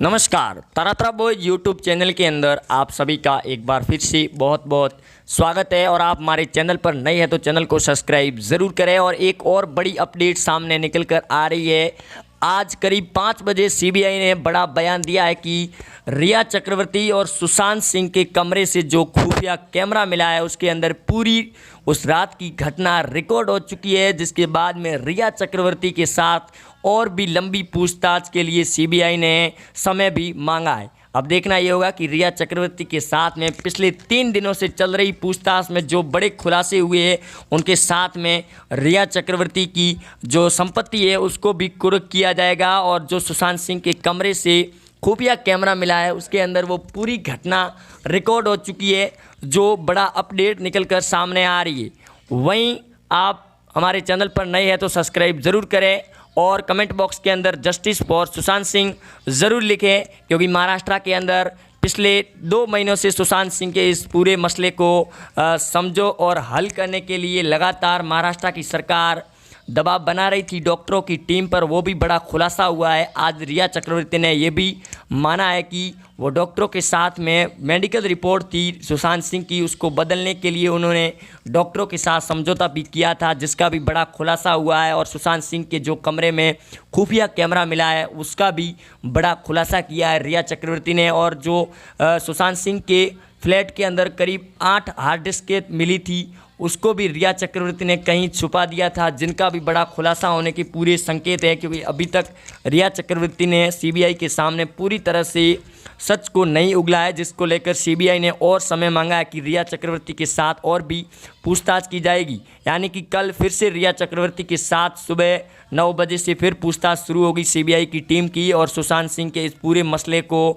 नमस्कार, Taratara boys YouTube channel के अंदर आप सभी का एक बार फिर से बहुत बहुत स्वागत है। और आप हमारे चैनल पर नए हैं तो चैनल को सब्सक्राइब ज़रूर करें। और एक और बड़ी अपडेट सामने निकल कर आ रही है। आज करीब 5 बजे सीबीआई ने बड़ा बयान दिया है कि रिया चक्रवर्ती और सुशांत सिंह के कमरे से जो खुफिया कैमरा मिला है उसके अंदर पूरी उस रात की घटना रिकॉर्ड हो चुकी है, जिसके बाद में रिया चक्रवर्ती के साथ और भी लंबी पूछताछ के लिए सीबीआई ने समय भी मांगा है। अब देखना ये होगा कि रिया चक्रवर्ती के साथ में पिछले 3 दिनों से चल रही पूछताछ में जो बड़े खुलासे हुए हैं, उनके साथ में रिया चक्रवर्ती की जो संपत्ति है उसको भी कुर्क किया जाएगा। और जो सुशांत सिंह के कमरे से खुफिया कैमरा मिला है उसके अंदर वो पूरी घटना रिकॉर्ड हो चुकी है, जो बड़ा अपडेट निकल कर सामने आ रही है। वहीं आप हमारे चैनल पर नए हैं तो सब्सक्राइब ज़रूर करें और कमेंट बॉक्स के अंदर जस्टिस फॉर सुशांत सिंह ज़रूर लिखें, क्योंकि महाराष्ट्र के अंदर पिछले 2 महीनों से सुशांत सिंह के इस पूरे मसले को समझो और हल करने के लिए लगातार महाराष्ट्र की सरकार दबाव बना रही थी डॉक्टरों की टीम पर। वो भी बड़ा खुलासा हुआ है। आज रिया चक्रवर्ती ने ये भी माना है कि वो डॉक्टरों के साथ में मेडिकल रिपोर्ट थी सुशांत सिंह की, उसको बदलने के लिए उन्होंने डॉक्टरों के साथ समझौता भी किया था, जिसका भी बड़ा खुलासा हुआ है। और सुशांत सिंह के जो कमरे में खुफिया कैमरा मिला है उसका भी बड़ा खुलासा किया है रिया चक्रवर्ती ने। और जो सुशांत सिंह के फ्लैट के अंदर करीब 8 हार्ड डिस्कें मिली थी उसको भी रिया चक्रवर्ती ने कहीं छुपा दिया था, जिनका भी बड़ा खुलासा होने के पूरे संकेत है। क्योंकि अभी तक रिया चक्रवर्ती ने सीबीआई के सामने पूरी तरह से सच को नहीं उगला है, जिसको लेकर सीबीआई ने और समय मांगा है कि रिया चक्रवर्ती के साथ और भी पूछताछ की जाएगी। यानी कि कल फिर से रिया चक्रवर्ती के साथ सुबह 9 बजे से फिर पूछताछ शुरू होगी सीबीआई की टीम की। और सुशांत सिंह के इस पूरे मसले को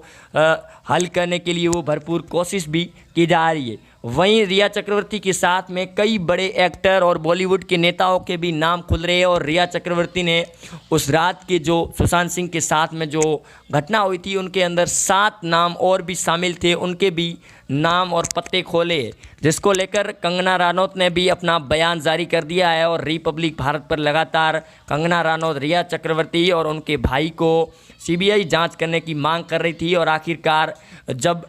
हल करने के लिए वो भरपूर कोशिश भी की जा रही है। वहीं रिया चक्रवर्ती के साथ में कई बड़े एक्टर और बॉलीवुड के नेताओं के भी नाम खुल रहे हैं। और रिया चक्रवर्ती ने उस रात के जो सुशांत सिंह के साथ में जो घटना हुई थी उनके अंदर 7 नाम और भी शामिल थे, उनके भी नाम और पत्ते खोले, जिसको लेकर कंगना रनौत ने भी अपना बयान जारी कर दिया है। और रिपब्लिक भारत पर लगातार कंगना रनौत रिया चक्रवर्ती और उनके भाई को सीबीआई जांच करने की मांग कर रही थी। और आखिरकार जब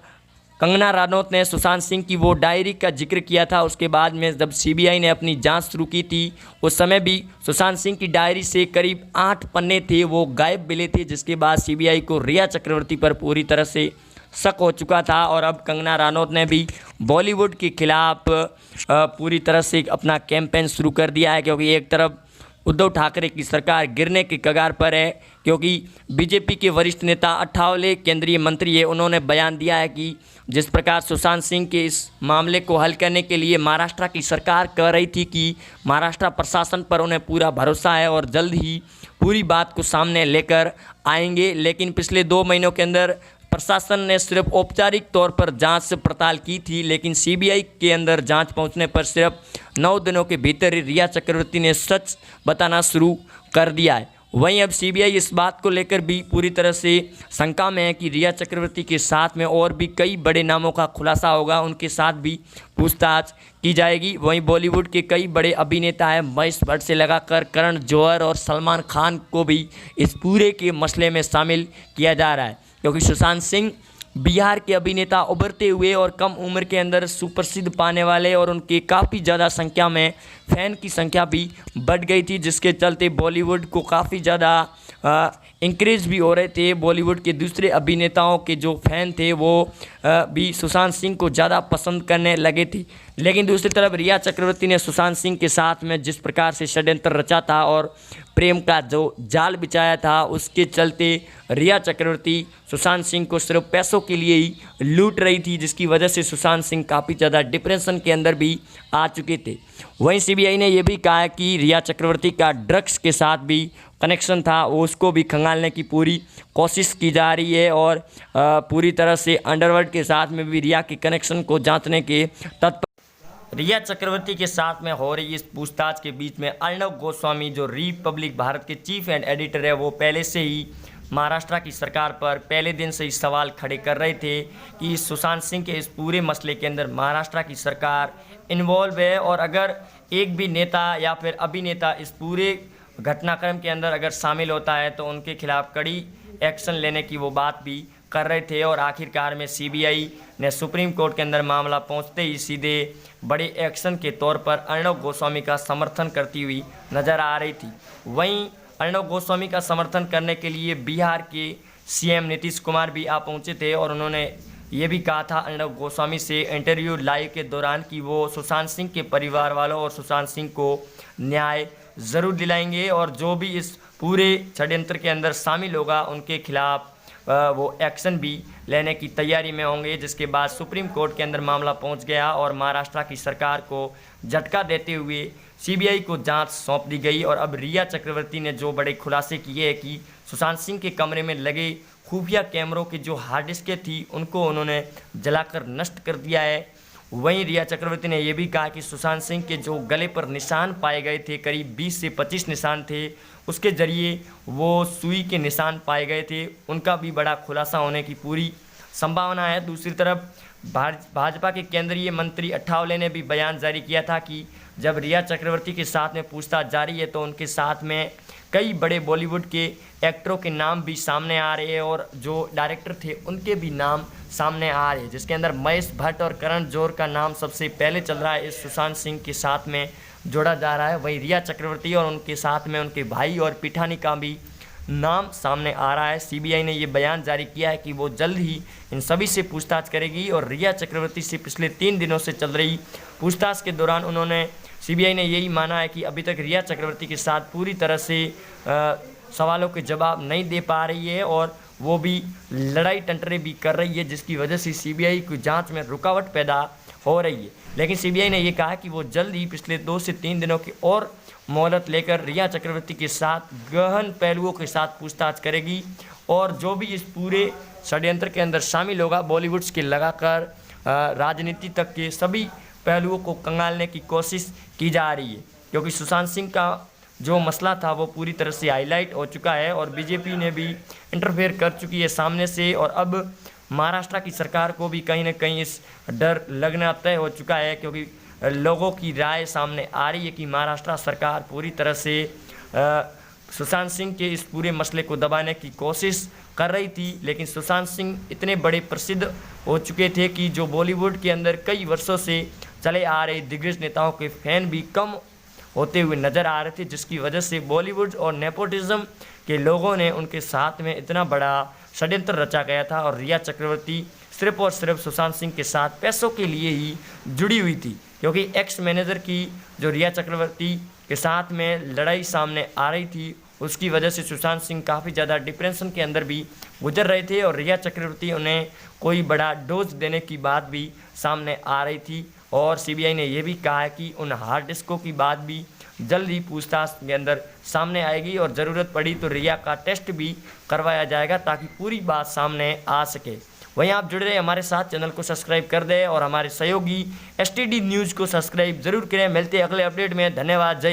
कंगना रनौत ने सुशांत सिंह की वो डायरी का जिक्र किया था, उसके बाद में जब सीबीआई ने अपनी जांच शुरू की थी उस समय भी सुशांत सिंह की डायरी से करीब 8 पन्ने थे वो गायब मिले थे, जिसके बाद सीबीआई को रिया चक्रवर्ती पर पूरी तरह से शक हो चुका था। और अब कंगना रनौत ने भी बॉलीवुड के खिलाफ पूरी तरह से अपना कैंपेन शुरू कर दिया है, क्योंकि एक तरफ उद्धव ठाकरे की सरकार गिरने के कगार पर है, क्योंकि बीजेपी के वरिष्ठ नेता अठावले केंद्रीय मंत्री है, उन्होंने बयान दिया है कि जिस प्रकार सुशांत सिंह के इस मामले को हल करने के लिए महाराष्ट्र की सरकार कह रही थी कि महाराष्ट्र प्रशासन पर उन्हें पूरा भरोसा है और जल्द ही पूरी बात को सामने लेकर आएंगे। लेकिन पिछले 2 महीनों के अंदर प्रशासन ने सिर्फ औपचारिक तौर पर जांच से पड़ताल की थी, लेकिन सीबीआई के अंदर जांच पहुंचने पर सिर्फ 9 दिनों के भीतर ही रिया चक्रवर्ती ने सच बताना शुरू कर दिया है। वहीं अब सीबीआई इस बात को लेकर भी पूरी तरह से शंका में है कि रिया चक्रवर्ती के साथ में और भी कई बड़े नामों का खुलासा होगा, उनके साथ भी पूछताछ की जाएगी। वहीं बॉलीवुड के कई बड़े अभिनेता हैं, महेश भट्ट से लगाकर करण जौहर और सलमान खान को भी इस पूरे के मसले में शामिल किया जा रहा है, क्योंकि सुशांत सिंह बिहार के अभिनेता उभरते हुए और कम उम्र के अंदर सुप्रसिद्ध पाने वाले, और उनके काफ़ी ज़्यादा संख्या में फ़ैन की संख्या भी बढ़ गई थी, जिसके चलते बॉलीवुड को काफ़ी ज़्यादा इंक्रीज भी हो रहे थे। बॉलीवुड के दूसरे अभिनेताओं के जो फ़ैन थे वो भी सुशांत सिंह को ज़्यादा पसंद करने लगे थे। लेकिन दूसरी तरफ रिया चक्रवर्ती ने सुशांत सिंह के साथ में जिस प्रकार से षड्यंत्र रचा था और प्रेम का जो जाल बिछाया था, उसके चलते रिया चक्रवर्ती सुशांत सिंह को सिर्फ पैसों के लिए ही लूट रही थी, जिसकी वजह से सुशांत सिंह काफ़ी ज़्यादा डिप्रेशन के अंदर भी आ चुके थे। वहीं सीबीआई ने यह भी कहा कि रिया चक्रवर्ती का ड्रग्स के साथ भी कनेक्शन था, वो उसको भी खंगालने की पूरी कोशिश की जा रही है। और पूरी तरह से अंडरवर्ल्ड के साथ में भी रिया के कनेक्शन को जांचने के तत्पर। रिया चक्रवर्ती के साथ में हो रही इस पूछताछ के बीच में अर्णव गोस्वामी, जो रिपब्लिक भारत के चीफ एंड एडिटर है, वो पहले से ही महाराष्ट्र की सरकार पर पहले दिन से ही सवाल खड़े कर रहे थे कि सुशांत सिंह के इस पूरे मसले के अंदर महाराष्ट्र की सरकार इन्वॉल्व है। और अगर एक भी नेता या फिर अभिनेता इस पूरे घटनाक्रम के अंदर अगर शामिल होता है तो उनके खिलाफ कड़ी एक्शन लेने की वो बात भी कर रहे थे। और आखिरकार में सीबीआई ने सुप्रीम कोर्ट के अंदर मामला पहुंचते ही सीधे बड़े एक्शन के तौर पर अर्णव गोस्वामी का समर्थन करती हुई नजर आ रही थी। वहीं अर्णव गोस्वामी का समर्थन करने के लिए बिहार के सीएम नीतीश कुमार भी आ पहुंचे थे और उन्होंने ये भी कहा था अर्णव गोस्वामी से इंटरव्यू लाइव के दौरान कि वो सुशांत सिंह के परिवार वालों और सुशांत सिंह को न्याय ज़रूर दिलाएंगे और जो भी इस पूरे षड्यंत्र के अंदर शामिल होगा उनके खिलाफ वो एक्शन भी लेने की तैयारी में होंगे। जिसके बाद सुप्रीम कोर्ट के अंदर मामला पहुंच गया और महाराष्ट्र की सरकार को झटका देते हुए सीबीआई को जांच सौंप दी गई। और अब रिया चक्रवर्ती ने जो बड़े खुलासे किए हैं कि सुशांत सिंह के कमरे में लगे खुफिया कैमरों की जो हार्ड डिस्कें थी उनको उन्होंने जलाकर नष्ट कर दिया है। वहीं रिया चक्रवर्ती ने यह भी कहा कि सुशांत सिंह के जो गले पर निशान पाए गए थे, करीब 20 से 25 निशान थे, उसके ज़रिए वो सुई के निशान पाए गए थे, उनका भी बड़ा खुलासा होने की पूरी संभावना है। दूसरी तरफ भाजपा के केंद्रीय मंत्री अठावले ने भी बयान जारी किया था कि जब रिया चक्रवर्ती के साथ में पूछताछ जारी है तो उनके साथ में कई बड़े बॉलीवुड के एक्टरों के नाम भी सामने आ रहे हैं और जो डायरेक्टर थे उनके भी नाम सामने आ रहे हैं, जिसके अंदर महेश भट्ट और करण जौहर का नाम सबसे पहले चल रहा है, इस सुशांत सिंह के साथ में जोड़ा जा रहा है। वहीं रिया चक्रवर्ती और उनके साथ में उनके भाई और पिठानी का भी नाम सामने आ रहा है। सीबीआई ने ये बयान जारी किया है कि वो जल्द ही इन सभी से पूछताछ करेगी और रिया चक्रवर्ती से पिछले 3 दिनों से चल रही पूछताछ के दौरान उन्होंने सीबीआई ने यही माना है कि अभी तक रिया चक्रवर्ती के साथ पूरी तरह से सवालों के जवाब नहीं दे पा रही है और वो भी लड़ाई टंटरे भी कर रही है, जिसकी वजह से सीबीआई की जांच में रुकावट पैदा हो रही है। लेकिन सीबीआई ने ये कहा कि वो जल्द ही पिछले 2 से 3 दिनों की और मोहलत लेकर रिया चक्रवर्ती के साथ गहन पहलुओं के साथ पूछताछ करेगी और जो भी इस पूरे षड्यंत्र के अंदर शामिल होगा, बॉलीवुड के लगाकर राजनीति तक के सभी पहलुओं को कंगालने की कोशिश की जा रही है। क्योंकि सुशांत सिंह का जो मसला था वो पूरी तरह से हाईलाइट हो चुका है और बीजेपी ने भी इंटरफेयर कर चुकी है सामने से और अब महाराष्ट्र की सरकार को भी कहीं ना कहीं इस डर लगना तय हो चुका है, क्योंकि लोगों की राय सामने आ रही है कि महाराष्ट्र सरकार पूरी तरह से सुशांत सिंह के इस पूरे मसले को दबाने की कोशिश कर रही थी। लेकिन सुशांत सिंह इतने बड़े प्रसिद्ध हो चुके थे कि जो बॉलीवुड के अंदर कई वर्षों से चले आ रहे दिग्गज नेताओं के फैन भी कम होते हुए नज़र आ रहे थे, जिसकी वजह से बॉलीवुड और नेपोटिज्म के लोगों ने उनके साथ में इतना बड़ा षड्यंत्र रचा गया था और रिया चक्रवर्ती सिर्फ और सिर्फ सुशांत सिंह के साथ पैसों के लिए ही जुड़ी हुई थी। क्योंकि एक्स मैनेजर की जो रिया चक्रवर्ती के साथ में लड़ाई सामने आ रही थी, उसकी वजह से सुशांत सिंह काफ़ी ज़्यादा डिप्रेशन के अंदर भी गुजर रहे थे और रिया चक्रवर्ती उन्हें कोई बड़ा डोज देने की बात भी सामने आ रही थी। और सीबीआई ने यह भी कहा है कि उन हार्ड डिस्कों की बात भी जल्द ही पूछताछ के अंदर सामने आएगी और ज़रूरत पड़ी तो रिया का टेस्ट भी करवाया जाएगा ताकि पूरी बात सामने आ सके। वहीं आप जुड़े रहे हमारे साथ, चैनल को सब्सक्राइब कर दें और हमारे सहयोगी STD न्यूज़ को सब्सक्राइब जरूर करें। मिलते हैं अगले अपडेट में। धन्यवाद। जय